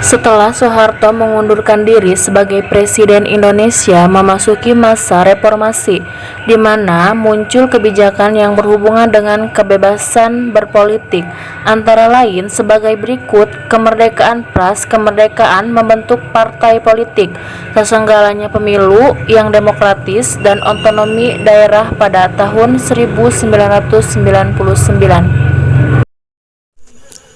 Setelah Soeharto mengundurkan diri sebagai Presiden Indonesia memasuki masa reformasi, di mana muncul kebijakan yang berhubungan dengan kebebasan berpolitik, antara lain sebagai berikut: kemerdekaan pers, kemerdekaan membentuk partai politik, terselenggaranya pemilu yang demokratis, dan otonomi daerah pada tahun 1999.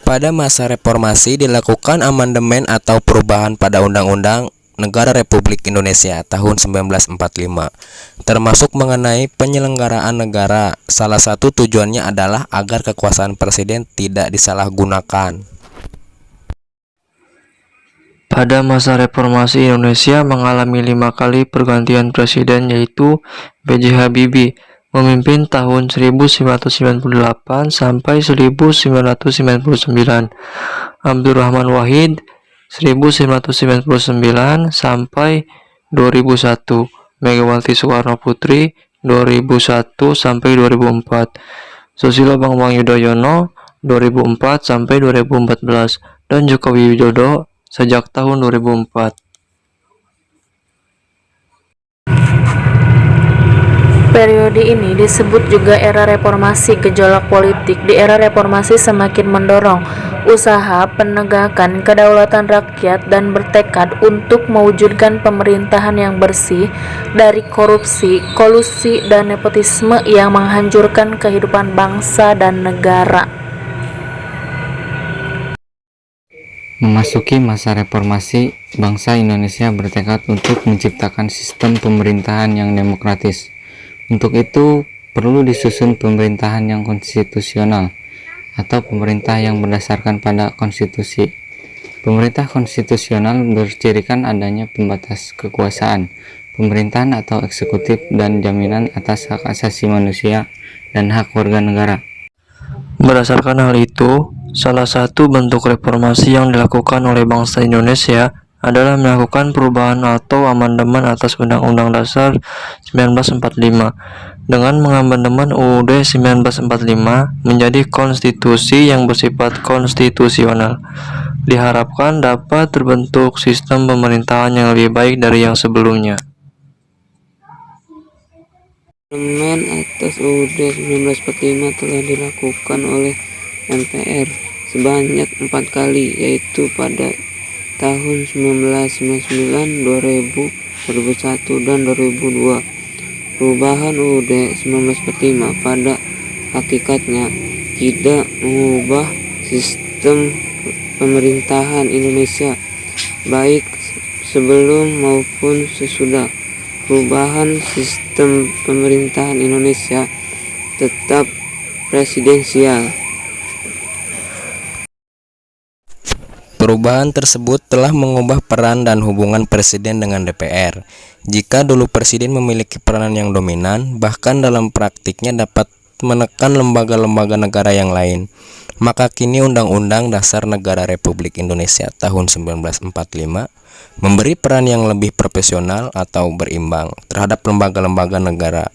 Pada masa reformasi dilakukan amandemen atau perubahan pada Undang-Undang Negara Republik Indonesia tahun 1945, termasuk mengenai penyelenggaraan negara. Salah satu tujuannya adalah agar kekuasaan presiden tidak disalahgunakan. Pada masa reformasi Indonesia mengalami 5 kali pergantian presiden, yaitu B.J. Habibie memimpin tahun 1998 sampai 1999, Abdurrahman Wahid 1999 sampai 2001, Megawati Soekarno Putri 2001 sampai 2004, Susilo Bambang Yudhoyono 2004 sampai 2014, dan Jokowi Widodo sejak tahun 2004. Periode ini disebut juga era reformasi. Gejolak politik di era reformasi semakin mendorong usaha penegakan kedaulatan rakyat dan bertekad untuk mewujudkan pemerintahan yang bersih dari korupsi, kolusi, dan nepotisme yang menghancurkan kehidupan bangsa dan negara. Memasuki masa reformasi, bangsa Indonesia bertekad untuk menciptakan sistem pemerintahan yang demokratis. Untuk itu, perlu disusun pemerintahan yang konstitusional atau pemerintah yang berdasarkan pada konstitusi. Pemerintah konstitusional bercirikan adanya pembatas kekuasaan, pemerintahan atau eksekutif, dan jaminan atas hak asasi manusia dan hak warga negara. Berdasarkan hal itu, salah satu bentuk reformasi yang dilakukan oleh bangsa Indonesia adalah melakukan perubahan atau amandemen atas Undang-Undang Dasar 1945 dengan mengamandemen UUD 1945 menjadi konstitusi yang bersifat konstitusional. Diharapkan dapat terbentuk sistem pemerintahan yang lebih baik dari yang sebelumnya. Amandemen atas UUD 1945 telah dilakukan oleh MPR sebanyak 4 kali, yaitu pada tahun 1999, 2000, 2001, dan 2002. Perubahan UUD 1945 pada hakikatnya tidak mengubah sistem pemerintahan Indonesia, baik sebelum maupun sesudah. Perubahan sistem pemerintahan Indonesia tetap presidensial. Perubahan tersebut telah mengubah peran dan hubungan presiden dengan DPR. Jika dulu presiden memiliki peranan yang dominan, bahkan dalam praktiknya dapat menekan lembaga-lembaga negara yang lain, maka kini Undang-Undang Dasar Negara Republik Indonesia tahun 1945 memberi peran yang lebih profesional atau berimbang terhadap lembaga-lembaga negara